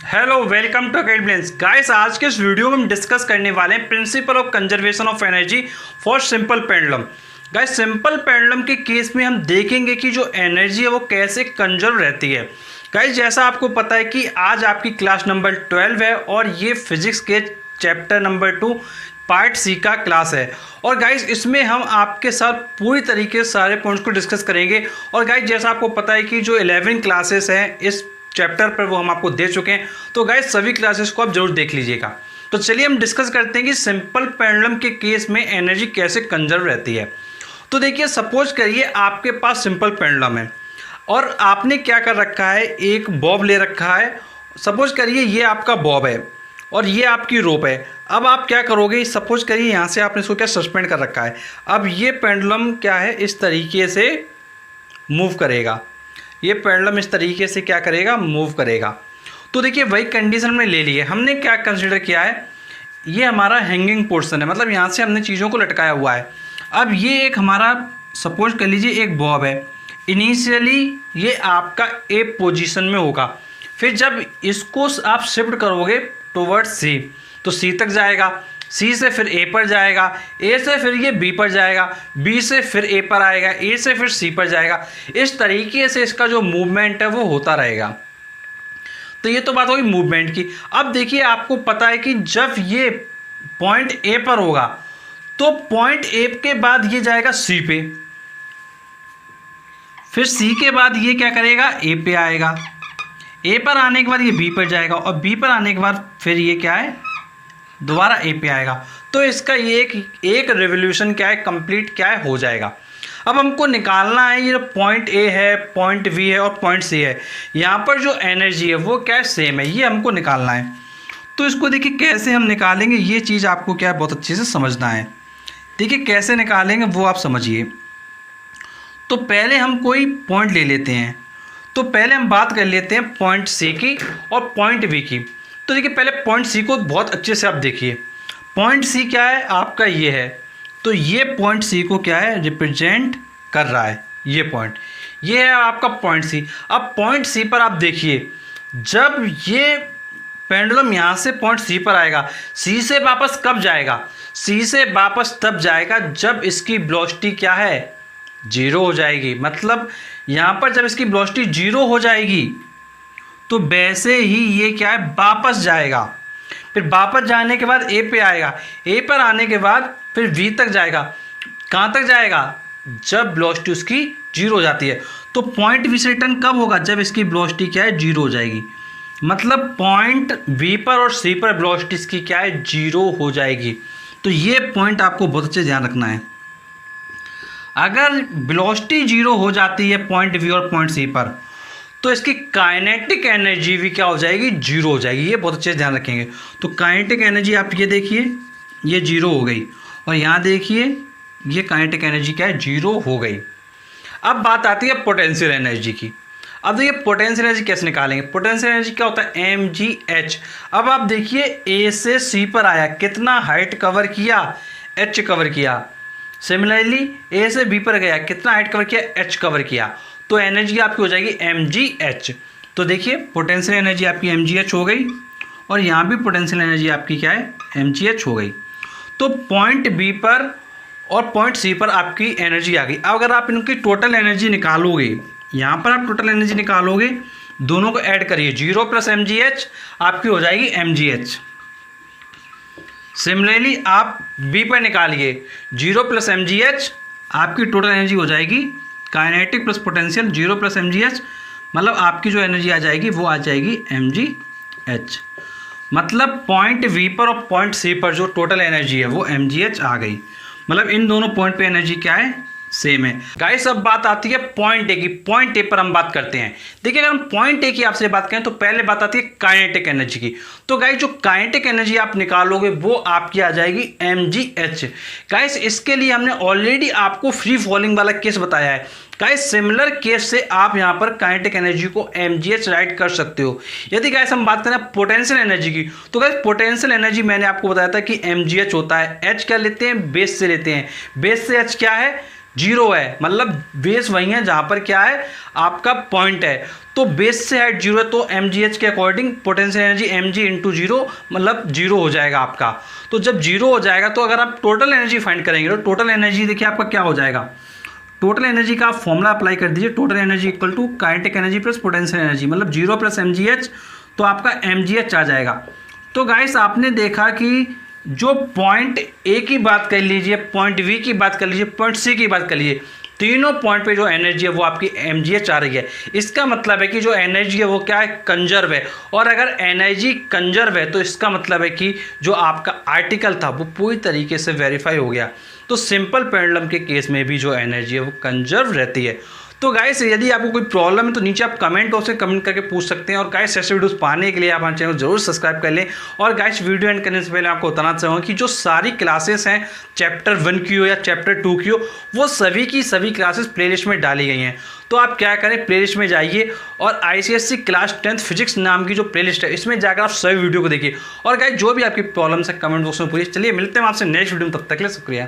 Hello welcome to academy guys. आज के इस वीडियो में हम डिस्कस करने वाले हैं principle of conservation of energy for simple pendulum. Guys simple pendulum के केस में हम देखेंगे कि जो एनर्जी है वो कैसे कंजर्व रहती है। गाइस जैसा आपको पता है कि आज आपकी क्लास नंबर 12 है और ये फिजिक्स के चैप्टर नंबर 2 पार्ट सी का क्लास है। और गाइज इसमें हम आपके साथ पूरी तरीके से सारे पॉइंट्स को डिस्कस करेंगे। और गाइज जैसा आपको पता है कि जो 11 क्लासेस हैं इस चैप्टर पर वो हम आपको दे चुके हैं, तो गाइज सभी क्लासेस को आप जरूर देख लीजिएगा। तो चलिए हम डिस्कस करते हैं कि सिंपल पेंडुलम के केस में एनर्जी कैसे कंजर्व रहती है। तो देखिए सपोज करिए आपके पास सिंपल पेंडुलम है और आपने क्या कर रखा है, एक बॉब ले रखा है। सपोज करिए ये आपका बॉब है और ये आपकी रोप है। अब आप क्या करोगे, सपोज करिए यहाँ से आपने इसको क्या सस्पेंड कर रखा है। अब ये पेंडुलम क्या है, इस तरीके से मूव करेगा। ये पेंडुलम इस तरीके से क्या करेगा, मूव करेगा। तो देखिए वही कंडीशन हमने ले ली है। हमने क्या कंसीडर किया है, ये हमारा हैंगिंग पोर्शन है, मतलब यहाँ से हमने चीज़ों को लटकाया हुआ है। अब ये एक हमारा सपोज कर लीजिए एक बॉब है। इनिशियली ये आपका ए पोजीशन में होगा, फिर जब इसको आप शिफ्ट करोगे टुवर्ड्स सी तो सी तक जाएगा, सी से फिर ए पर जाएगा, ए से फिर ये बी पर जाएगा, बी से फिर ए पर आएगा, ए से फिर सी पर जाएगा। इस तरीके से इसका जो मूवमेंट है वो होता रहेगा। तो ये तो बात होगी मूवमेंट की। अब देखिए आपको पता है कि जब ये पॉइंट ए पर होगा तो पॉइंट ए के बाद ये जाएगा सी पे, फिर सी के बाद ये क्या करेगा, ए पे आएगा, ए पर आने के बाद ये बी पर जाएगा और बी पर आने के बाद फिर ये क्या है, दोबारा ए पे आएगा। तो इसका ये एक रिवोल्यूशन क्या है, कंप्लीट क्या है, हो जाएगा। अब हमको निकालना है ये पॉइंट ए है, पॉइंट बी है और पॉइंट सी है। यहाँ पर जो एनर्जी है वो क्या है, सेम है, ये हमको निकालना है। तो इसको देखिए कैसे हम निकालेंगे, ये चीज़ आपको क्या है बहुत अच्छे से समझना है। देखिए कैसे निकालेंगे वो आप समझिए। तो पहले हम कोई पॉइंट ले लेते हैं। तो पहले हम बात कर लेते हैं पॉइंट सी की और पॉइंट बी की। तो देखिए पहले पॉइंट सी को बहुत अच्छे से आप देखिए। पॉइंट सी क्या है, आपका ये है। तो ये पॉइंट सी को क्या है, रिप्रेजेंट कर रहा है। ये पॉइंट, ये है आपका पॉइंट सी। अब पॉइंट सी पर आप देखिए, जब ये पेंडुलम यहाँ से पॉइंट सी पर आएगा, सी से वापस कब जाएगा, सी से वापस तब जाएगा जब इसकी वेलोसिटी क्या है, जीरो हो जाएगी। मतलब यहाँ पर जब इसकी वेलोसिटी जीरो हो जाएगी तो वैसे ही ये क्या है, वापस जाएगा। फिर वापस जाने के बाद ए पे आएगा, ए पर आने के बाद फिर वी तक जाएगा। कहाँ तक जाएगा, जब वेलोसिटी उसकी जीरो हो जाती है। तो पॉइंट वी से रिटर्न कब होगा, जब इसकी वेलोसिटी क्या है, जीरो हो जाएगी। मतलब पॉइंट वी पर और सी पर वेलोसिटी इसकी क्या है, जीरो हो जाएगी। तो ये पॉइंट आपको बहुत अच्छे ध्यान रखना है। अगर वेलोसिटी जीरो हो जाती है पॉइंट वी और पॉइंट सी पर, तो इसकी काइनेटिक एनर्जी भी क्या हो जाएगी, जीरो हो जाएगी। ये बहुत अच्छे से ध्यान रखेंगे। तो काइनेटिक एनर्जी आप ये देखिए, ये जीरो हो गई और यहाँ देखिए ये काइनेटिक एनर्जी क्या है, जीरो हो गई। अब बात आती है पोटेंशियल एनर्जी की। अब देखिए पोटेंशियल एनर्जी कैसे निकालेंगे। पोटेंशियल एनर्जी क्या होता है, mgh। अब आप देखिए ए से सी पर आया, कितना हाइट कवर किया, h कवर किया। सिमिलरली ए से बी पर गया, कितना हाइट कवर किया, h कवर किया। तो एनर्जी आपकी हो जाएगी mgh। तो देखिए पोटेंशियल एनर्जी आपकी mgh हो गई और यहाँ भी पोटेंशियल एनर्जी आपकी क्या है, mgh हो गई। तो पॉइंट बी पर और पॉइंट सी पर आपकी एनर्जी आ गई। अब अगर आप इनकी टोटल एनर्जी निकालोगे, यहाँ पर आप टोटल एनर्जी निकालोगे, दोनों को ऐड करिए, 0 + mgh आपकी हो जाएगी mgh। सिमिलरली आप बी पर निकालिए, 0 + mgh आपकी टोटल एनर्जी हो जाएगी काइनेटिक प्लस पोटेंशियल 0 + mgh। मतलब आपकी जो एनर्जी आ जाएगी वो आ जाएगी mgh। मतलब पॉइंट वी पर और पॉइंट सी पर जो टोटल एनर्जी है वो mgh आ गई। मतलब इन दोनों पॉइंट पे एनर्जी क्या है, सेम है। गाइस अब बात आती है पॉइंट ए की। पॉइंट ए पर हम बात करते हैं। देखिए अगर हम पॉइंट ए की आपसे बात करें तो पहले बात आती है काइनेटिक एनर्जी की। तो गाइस जो काइनेटिक एनर्जी आप निकालोगे वो आपकी आ जाएगी mgh। गाइस इसके लिए हमने ऑलरेडी आपको फ्री फॉलिंग वाला केस बताया है। गाइस सिमिलर केस से आप यहाँ पर काइनेटिक एनर्जी को mgh राइट कर सकते हो। यदि गाइस हम बात करें पोटेंशियल एनर्जी की, तो गाइस पोटेंशियल एनर्जी मैंने आपको बताया था कि mgh होता है। h क्या लेते हैं, बेस से लेते हैं। बेस से h क्या है, जीरो है, मतलब बेस वही है जहाँ पर क्या है आपका पॉइंट है। तो बेस से हाइट जीरो है, तो mgh के according potential energy mg into zero मतलब जीरो हो जाएगा आपका। तो जब जीरो हो जाएगा तो अगर आप टोटल एनर्जी फाइंड करेंगे तो टोटल एनर्जी देखिए आपका क्या हो जाएगा, टोटल एनर्जी का आप फॉर्मूला अप्लाई कर दीजिए, total energy equal to kinetic energy plus potential energy, मतलब जीरो प्लस mgh, तो आपका mgh आ जाएगा। तो गाइस आपने देखा कि जो पॉइंट ए की बात कर लीजिए, पॉइंट बी की बात कर लीजिए, पॉइंट सी की बात कर लीजिए, तीनों पॉइंट पे जो एनर्जी है वो आपकी mgh आ रही है। इसका मतलब है कि जो एनर्जी है वो क्या है, कंजर्व है। और अगर एनर्जी कंजर्व है तो इसका मतलब है कि जो आपका आर्टिकल था वो पूरी तरीके से वेरीफाई हो गया। तो सिंपल पेंडुलम के केस में भी जो एनर्जी है वो कंजर्व रहती है। तो गाइस यदि आपको कोई प्रॉब्लम है तो नीचे आप कमेंट बॉक्स में कमेंट करके पूछ सकते हैं। और गाइस ऐसे वीडियोस पाने के लिए आप हमारे चैनल को जरूर सब्सक्राइब कर लें। और गाइस वीडियो एंड करने से पहले आपको बताना चाहूँगा कि जो सारी क्लासेस हैं चैप्टर 1 की हो या चैप्टर 2 की हो, वो सभी की सभी क्लासेस प्लेलिस्ट में डाली गई हैं। तो आप क्या करें, प्लेलिस्ट में जाइए और ICSE क्लास 10th फिजिक्स नाम की जो प्लेलिस्ट है इसमें जाकर आप सभी वीडियो को देखिए। और गाइस जो भी आपकी प्रॉब्लम्स है कमेंट बॉक्स में पूछिए। चलिए मिलते हैं आपसे नेक्स्ट वीडियो में, तब तक के लिए शुक्रिया।